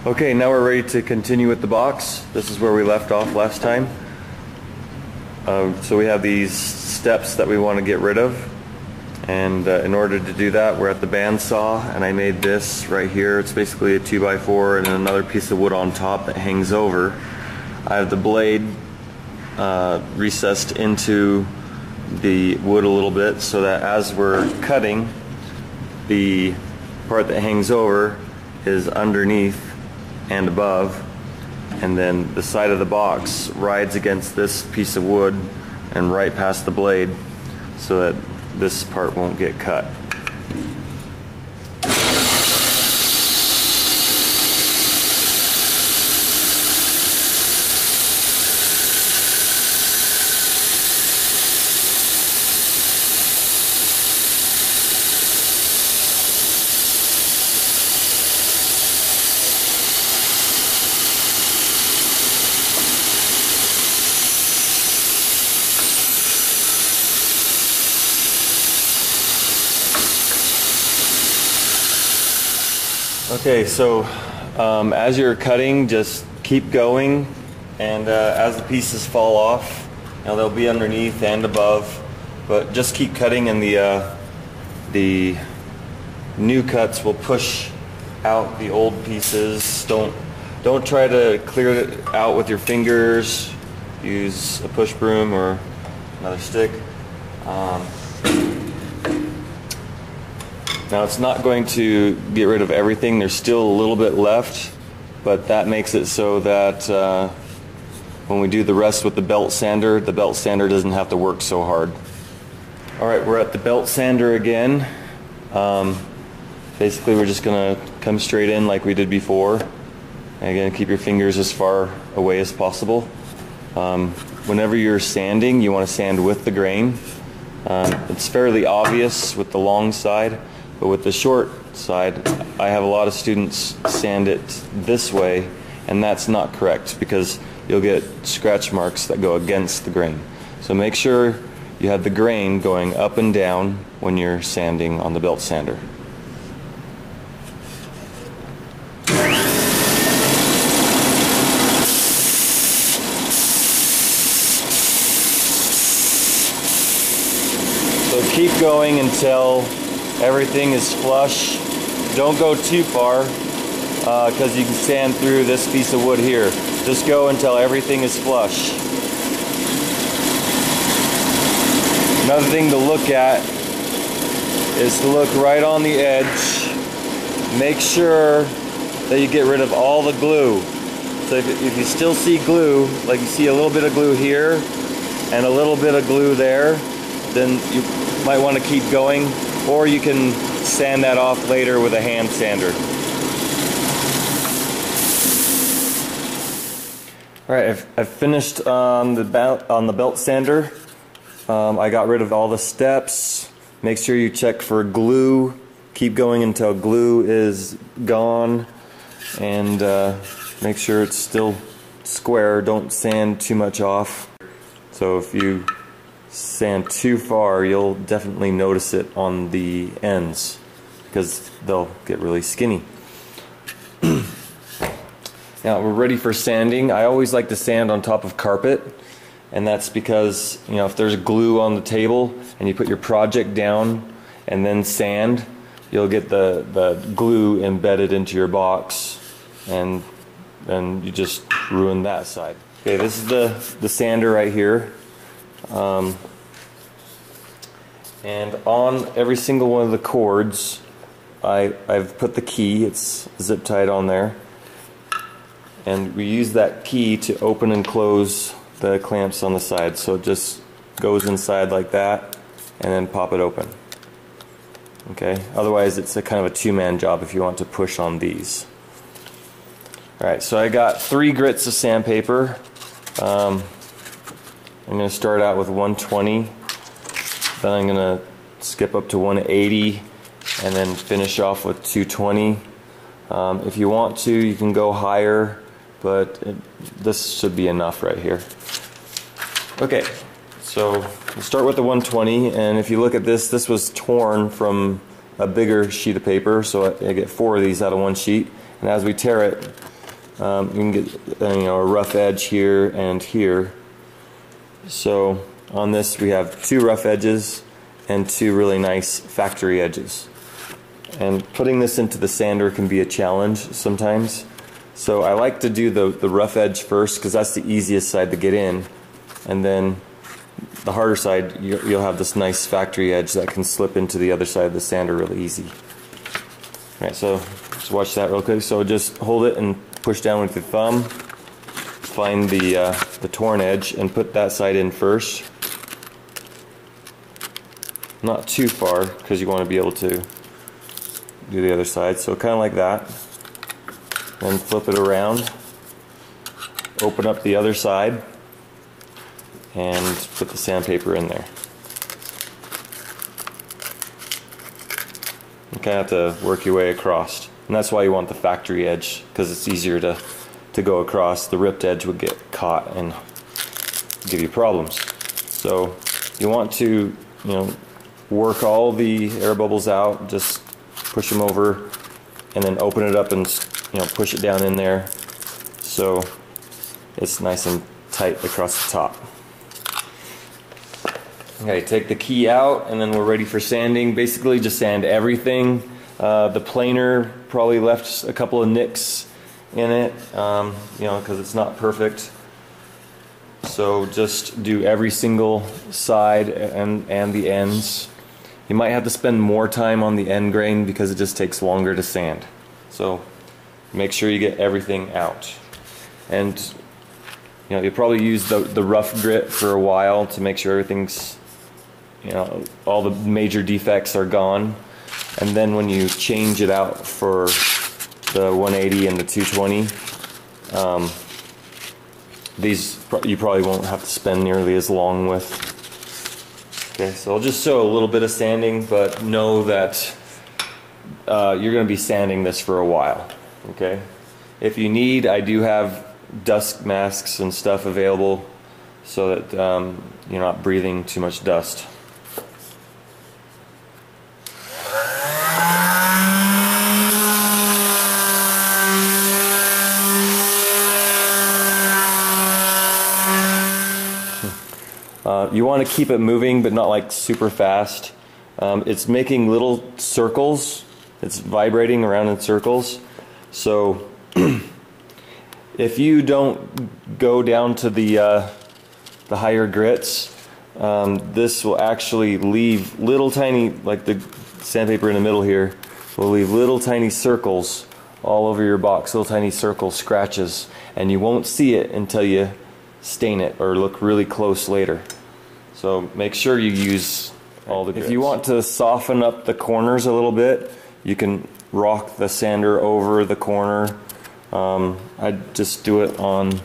Okay, now we're ready to continue with the box. This is where we left off last time. So we have these steps that we want to get rid of, and in order to do that, we're at the bandsaw, and I made this right here. It's basically a 2x4 and another piece of wood on top that hangs over. I have the blade recessed into the wood a little bit so that as we're cutting, the part that hangs over is underneath and above, and then the side of the box rides against this piece of wood and right past the blade so that this part won't get cut. Okay, so as you're cutting, just keep going, and as the pieces fall off, they'll be underneath and above, but just keep cutting, and the new cuts will push out the old pieces. Don't try to clear it out with your fingers. Use a push broom or another stick. Now it's not going to get rid of everything. There's still a little bit left, but that makes it so that when we do the rest with the belt sander doesn't have to work so hard. Alright, we're at the belt sander again. Basically we're just going to come straight in like we did before. And again, keep your fingers as far away as possible. Whenever you're sanding, you want to sand with the grain. It's fairly obvious with the long side. But with the short side, I have a lot of students sand it this way, and that's not correct because you'll get scratch marks that go against the grain. So make sure you have the grain going up and down when you're sanding on the belt sander. So keep going until everything is flush. Don't go too far because you can sand through this piece of wood here. Just go until everything is flush. Another thing to look at is to look right on the edge. Make sure that you get rid of all the glue. So if you still see glue, like you see a little bit of glue here and a little bit of glue there, then you might want to keep going. Or you can sand that off later with a hand sander. Alright, I've finished on the belt sander. I got rid of all the steps. Make sure you check for glue. Keep going until glue is gone. And make sure it's still square. Don't sand too much off. So if you sand too far, you'll definitely notice it on the ends because they'll get really skinny. Now we're ready for sanding. I always like to sand on top of carpet, and that's because if there's glue on the table and you put your project down and then sand, you'll get the glue embedded into your box, and then you just ruin that side. Okay, this is the sander right here. And on every single one of the cords, I've put the key. It's zip tied on there, and we use that key to open and close the clamps on the side. So it just goes inside like that, and then pop it open. Okay. Otherwise, it's a kind of a two-man job if you want to push on these. All right. So I got 3 grits of sandpaper. I'm going to start out with 120, then I'm going to skip up to 180, and then finish off with 220. If you want to, you can go higher, but this should be enough right here. Okay, so we'll start with the 120, and if you look at this, this was torn from a bigger sheet of paper, so I get 4 of these out of one sheet. And as we tear it, you can get a rough edge here and here. So on this we have 2 rough edges and 2 really nice factory edges. And putting this into the sander can be a challenge sometimes. So I like to do the rough edge first because that's the easiest side to get in, and then the harder side you'll have this nice factory edge that can slip into the other side of the sander really easy. Alright, so just watch that real quick. So just hold it and push down with your thumb, find the torn edge and put that side in first. Not too far because you want to be able to do the other side, so kind of like that. Then flip it around, open up the other side, and put the sandpaper in there. You kind of have to work your way across, and that's why you want the factory edge, because it's easier to go across. The ripped edge would get caught and give you problems. So you want to, work all the air bubbles out, just push them over, and then open it up and push it down in there so it's nice and tight across the top. Okay, take the key out and then we're ready for sanding. Basically just sand everything. The planer probably left a couple of nicks in it, because it's not perfect. So just do every single side and the ends. You might have to spend more time on the end grain because it just takes longer to sand. So make sure you get everything out. And you'll probably use the rough grit for a while to make sure everything's, all the major defects are gone. And then when you change it out for the 180 and the 220, these you probably won't have to spend nearly as long with. Okay, so I'll just show a little bit of sanding, but know that you're going to be sanding this for a while. Okay, if you need, I do have dust masks and stuff available so that you're not breathing too much dust. You want to keep it moving, but not like super fast. It's making little circles. It's vibrating around in circles. So if you don't go down to the higher grits, this will actually leave little tiny, like the sandpaper in the middle here, will leave little tiny circles all over your box, little tiny circle scratches, and you won't see it until you stain it or look really close later. So make sure you use all the grits. If you want to soften up the corners a little bit, you can rock the sander over the corner. I just do it on,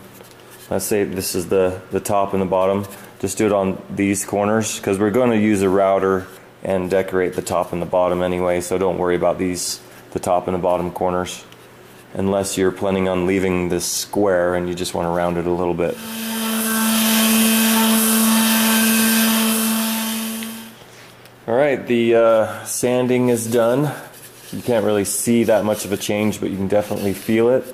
let's say this is the top and the bottom, just do it on these corners because we're going to use a router and decorate the top and the bottom anyway, so don't worry about the top and the bottom corners unless you're planning on leaving this square and you just want to round it a little bit. Alright, the sanding is done. You can't really see that much of a change, but you can definitely feel it.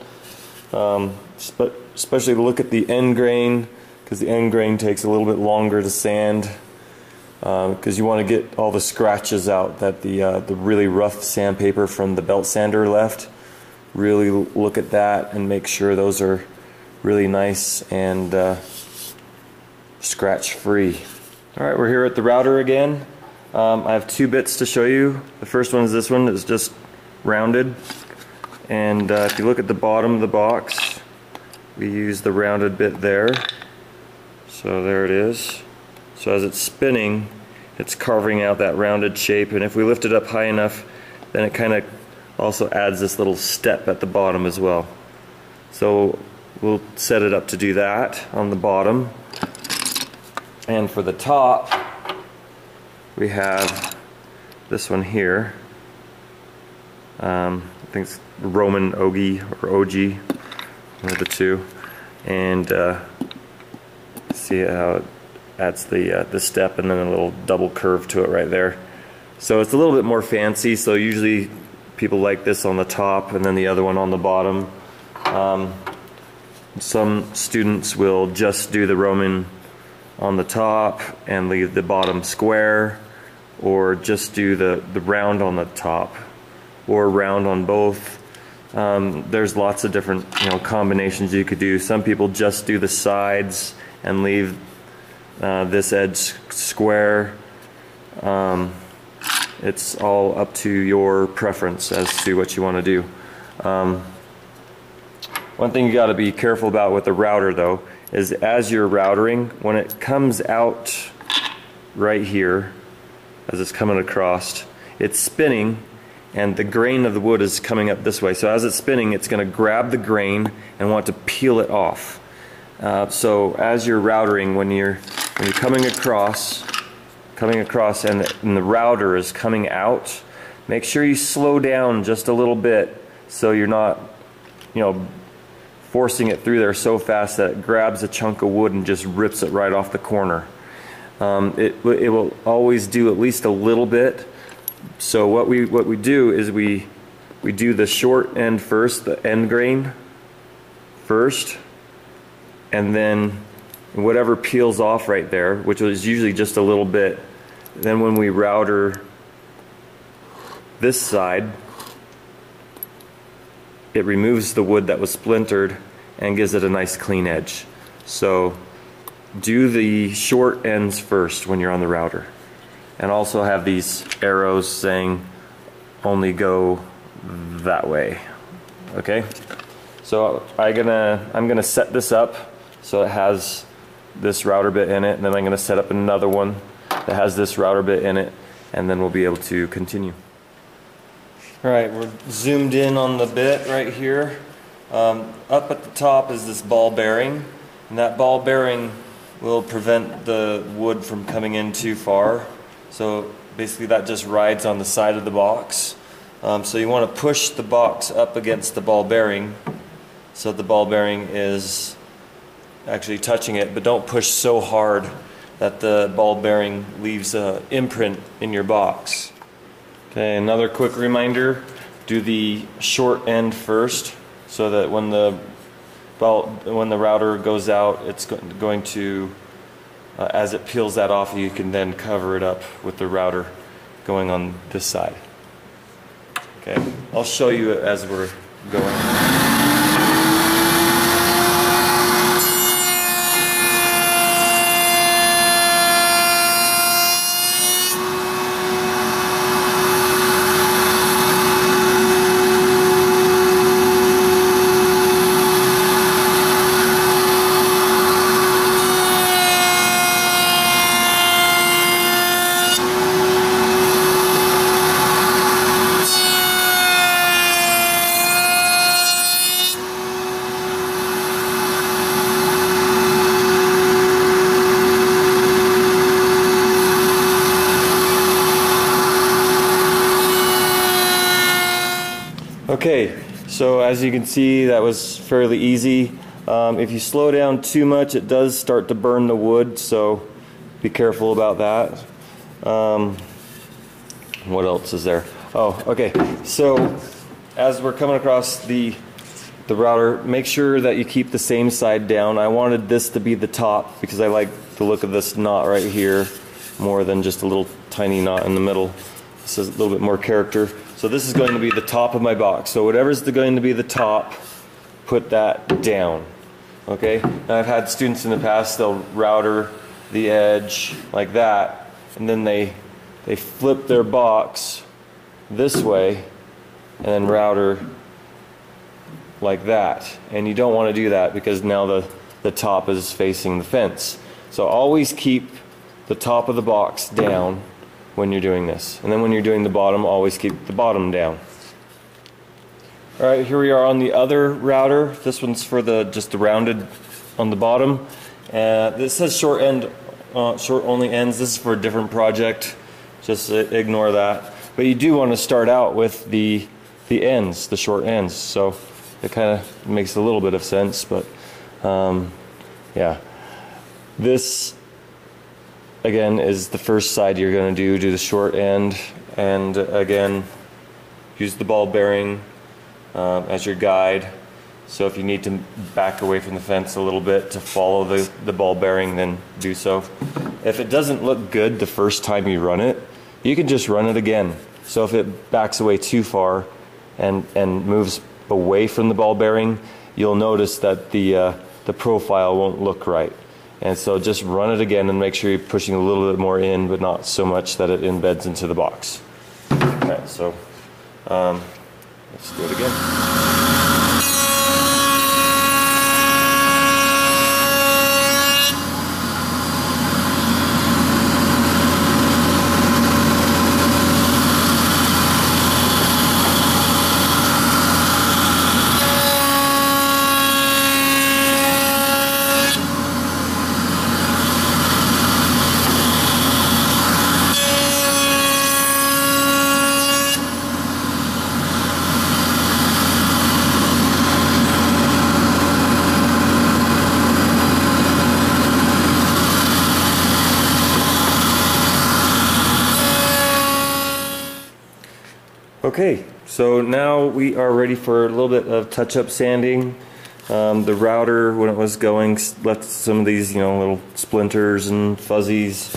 Especially look at the end grain, because the end grain takes a little bit longer to sand, because you want to get all the scratches out that the really rough sandpaper from the belt sander left. Really look at that and make sure those are really nice and scratch free. Alright, we're here at the router again. I have 2 bits to show you. The first one is this one. It's just rounded, and if you look at the bottom of the box, we use the rounded bit there. So there it is. So as it's spinning, it's carving out that rounded shape, and if we lift it up high enough, then it kind of also adds this little step at the bottom as well. So we'll set it up to do that on the bottom. And for the top, we have this one here. I think it's Roman Ogi or OG, one of the two. And see how it adds the step and then a little double curve to it right there. So it's a little bit more fancy, so usually people like this on the top and then the other one on the bottom. Some students will just do the Roman on the top and leave the bottom square, or just do the round on the top, or round on both. There's lots of different combinations you could do. Some people just do the sides and leave this edge square. It's all up to your preference as to what you want to do. One thing you got to be careful about with the router though is as you're routering, when it comes out right here, as it's coming across, it's spinning and the grain of the wood is coming up this way. So as it's spinning, it's going to grab the grain and want to peel it off. So as you're routering, when you're coming across and the router is coming out, make sure you slow down just a little bit so you're not forcing it through there so fast that it grabs a chunk of wood and just rips it right off the corner. It will always do at least a little bit. So what we do is we do the short end first, the end grain first, and then whatever peels off right there, which is usually just a little bit, then when we router this side, it removes the wood that was splintered and gives it a nice clean edge. So do the short ends first when you're on the router, and also have these arrows saying only go that way. Okay, so I'm gonna set this up so it has this router bit in it, and then I'm gonna set up another one that has this router bit in it, and then we'll be able to continue. Alright, we're zoomed in on the bit right here. Up at the top is this ball bearing, and that ball bearing will prevent the wood from coming in too far. So basically that just rides on the side of the box. So you want to push the box up against the ball bearing so the ball bearing is actually touching it, but don't push so hard that the ball bearing leaves an imprint in your box. Okay, another quick reminder, do the short end first so that when the router goes out, it's going to, as it peels that off, you can then cover it up with the router going on this side. Okay, I'll show you it as we're going. Okay, so as you can see, that was fairly easy. If you slow down too much, it does start to burn the wood, so be careful about that. What else is there? Oh, okay, so as we're coming across the router, make sure that you keep the same side down. I wanted this to be the top because I like the look of this knot right here more than just a little tiny knot in the middle. This is a little bit more character. So this is going to be the top of my box. So whatever's going to be the top, put that down. Okay? Now I've had students in the past, they'll router the edge like that, and then they flip their box this way and then router like that. And you don't want to do that because now the top is facing the fence. So always keep the top of the box down when you're doing this, and then when you're doing the bottom, always keep the bottom down. Alright, here we are on the other router. This one's for just the rounded on the bottom. This says short only ends. This is for a different project, just ignore that. But you do want to start out with the ends, the short ends, so it kind of makes a little bit of sense. But yeah, this again is the first side you're going to do the short end. and again, use the ball bearing as your guide. So if you need to back away from the fence a little bit to follow the ball bearing, then do so. If it doesn't look good the first time you run it, you can just run it again. So if it backs away too far and moves away from the ball bearing, you'll notice that the profile won't look right. And so just run it again and make sure you're pushing a little bit more in, but not so much that it embeds into the box. Okay, so let's do it again. Okay, so now we are ready for a little bit of touch-up sanding. The router, when it was going, left some of these, little splinters and fuzzies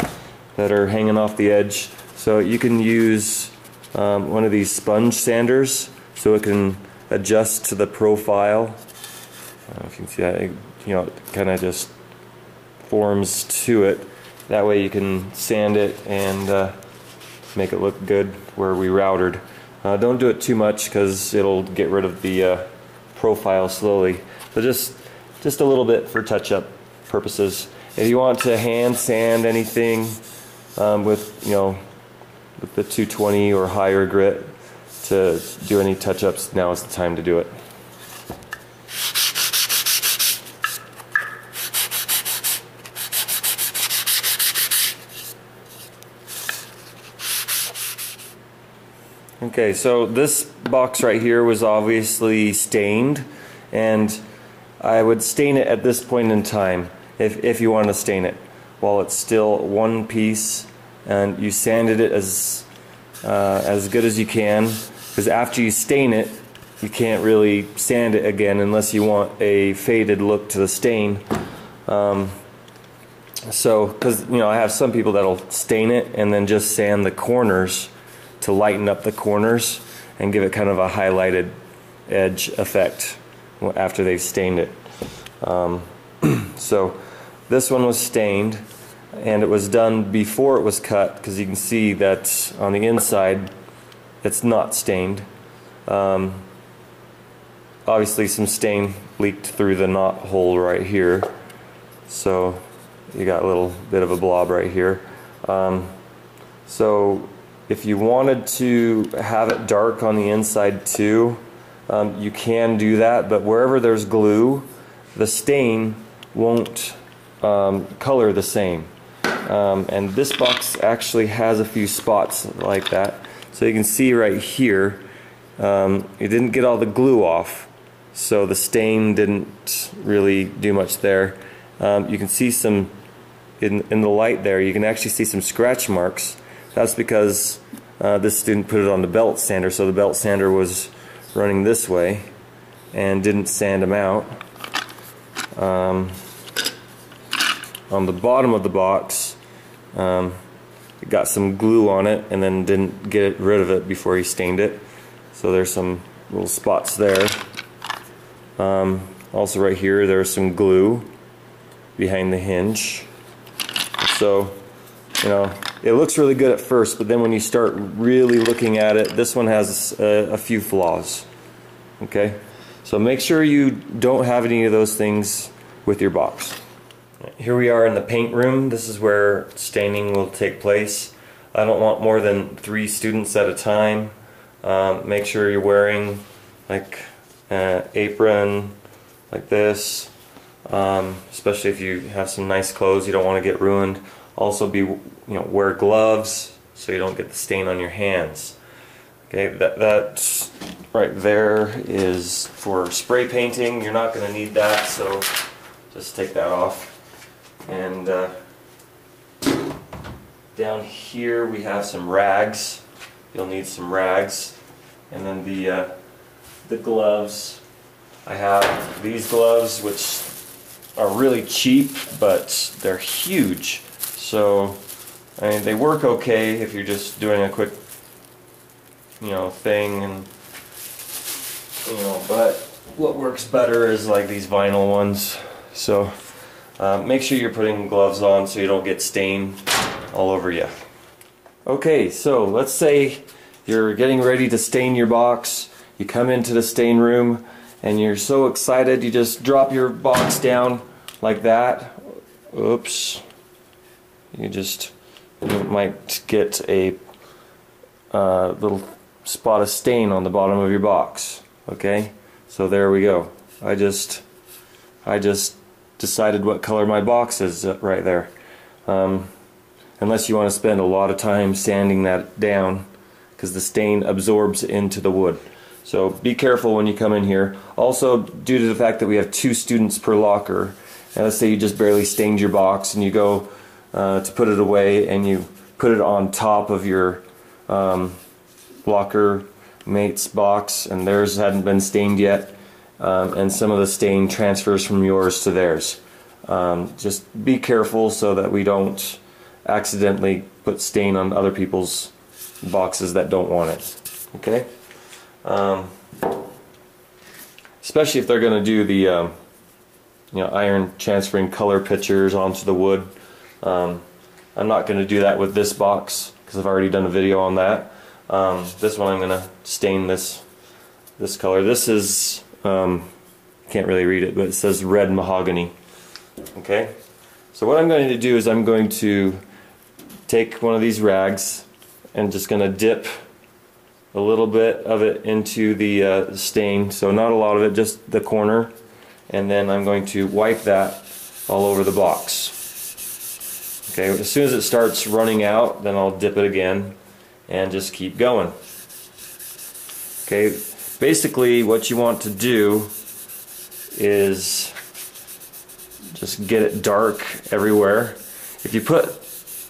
that are hanging off the edge. So you can use one of these sponge sanders, so it can adjust to the profile. I don't know if you can see that, it kind of just forms to it. That way you can sand it and make it look good where we routered. Don't do it too much because it'll get rid of the profile slowly. But just a little bit for touch-up purposes. If you want to hand sand anything with the 220 or higher grit to do any touch-ups, now is the time to do it. Okay, so this box right here was obviously stained, and I would stain it at this point in time if you want to stain it while it's still one piece, and you sanded it as good as you can, because after you stain it you can't really sand it again unless you want a faded look to the stain. So because I have some people that'll stain it and then just sand the corners to lighten up the corners and give it kind of a highlighted edge effect after they've stained it. So this one was stained, and it was done before it was cut, because you can see that on the inside it's not stained. Obviously some stain leaked through the knot hole right here, so you got a little bit of a blob right here. So if you wanted to have it dark on the inside too, you can do that, but wherever there's glue, the stain won't color the same. And this box actually has a few spots like that. So you can see right here, it didn't get all the glue off, so the stain didn't really do much there. You can see some, in the light there, you can actually see some scratch marks. That's because this student put it on the belt sander, so the belt sander was running this way and didn't sand them out. On the bottom of the box, it got some glue on it and then didn't get rid of it before he stained it. So there's some little spots there. Also right here, there's some glue behind the hinge. So, it looks really good at first, but then when you start really looking at it, this one has a few flaws. Okay? So make sure you don't have any of those things with your box. Here we are in the paint room. This is where staining will take place. I don't want more than 3 students at a time. Make sure you're wearing like an apron like this, especially if you have some nice clothes you don't want to get ruined. Also wear gloves so you don't get the stain on your hands. Okay, that right there is for spray painting. You're not going to need that, so just take that off. And down here we have some rags you'll need some rags, and then the gloves. I have these gloves, which are really cheap, but they're huge. So I mean, they work okay if you're just doing a quick, thing, and but what works better is like these vinyl ones. So make sure you're putting gloves on so you don't get stain all over you. Okay, so let's say you're getting ready to stain your box. You come into the stain room and you're so excited you just drop your box down like that. Oops. You might get a little spot of stain on the bottom of your box. Okay, so there we go. I just decided what color my box is right there. Unless you want to spend a lot of time sanding that down, because the stain absorbs into the wood. So be careful when you come in here. Also, due to the fact that we have 2 students per locker, and let's say you just barely stained your box and you go to put it away and you put it on top of your locker mate's box, and theirs hadn't been stained yet, and some of the stain transfers from yours to theirs. Just be careful so that we don't accidentally put stain on other people's boxes that don't want it. Okay? Especially if they're going to do the iron transferring color pictures onto the wood. I'm not going to do that with this box because I've already done a video on that. This one I'm going to stain this color. This is can't really read it, but it says red mahogany. Okay, so what I'm going to do is I'm going to take one of these rags and just going to dip a little bit of it into the stain, so not a lot of it, just the corner, and then I'm going to wipe that all over the box. Okay, as soon as it starts running out, then I'll dip it again and just keep going. Okay, basically what you want to do is just get it dark everywhere. If you put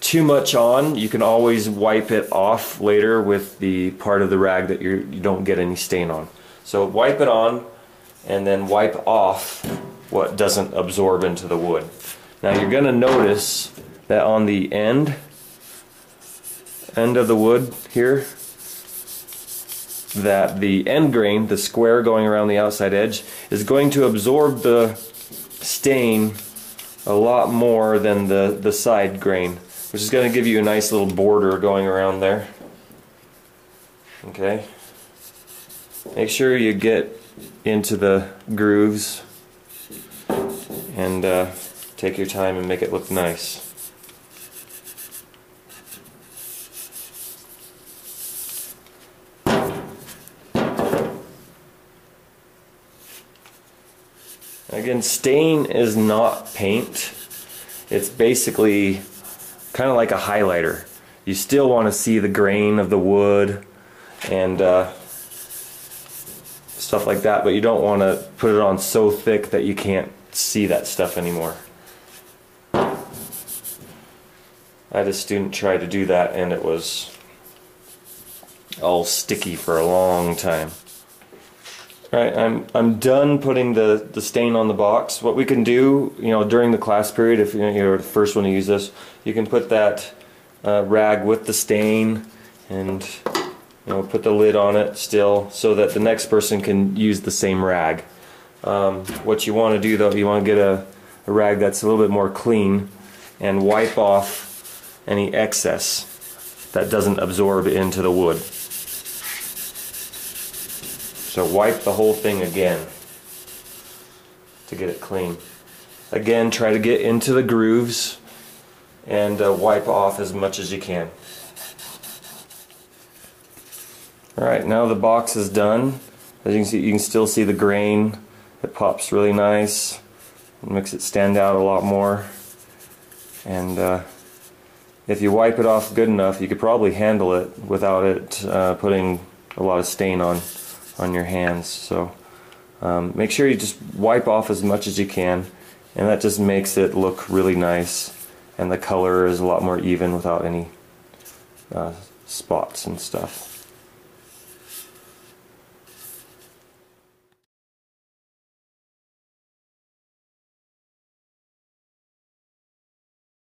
too much on, you can always wipe it off later with the part of the rag that you don't get any stain on. So wipe it on and then wipe off what doesn't absorb into the wood. Now you're going to notice that on the end of the wood here, that the end grain, the square going around the outside edge, is going to absorb the stain a lot more than the side grain, which is going to give you a nice little border going around there. Okay, make sure you get into the grooves and take your time and make it look nice. Again, stain is not paint. It's basically kind of like a highlighter. You still want to see the grain of the wood and stuff like that, but you don't want to put it on so thick that you can't see that stuff anymore. I had a student try to do that and it was all sticky for a long time. Alright, I'm done putting the stain on the box. What we can do, during the class period, if you're the first one to use this, you can put that rag with the stain and put the lid on it still, so that the next person can use the same rag. What you want to do though, you want to get a rag that's a little bit more clean and wipe off any excess that doesn't absorb into the wood. So wipe the whole thing again to get it clean. Again, try to get into the grooves and wipe off as much as you can. Alright, now the box is done. As you can see, you can still see the grain. It pops really nice. It makes it stand out a lot more. And if you wipe it off good enough, you could probably handle it without it putting a lot of stain on your hands. So make sure you just wipe off as much as you can, and that just makes it look really nice, and the color is a lot more even without any spots and stuff.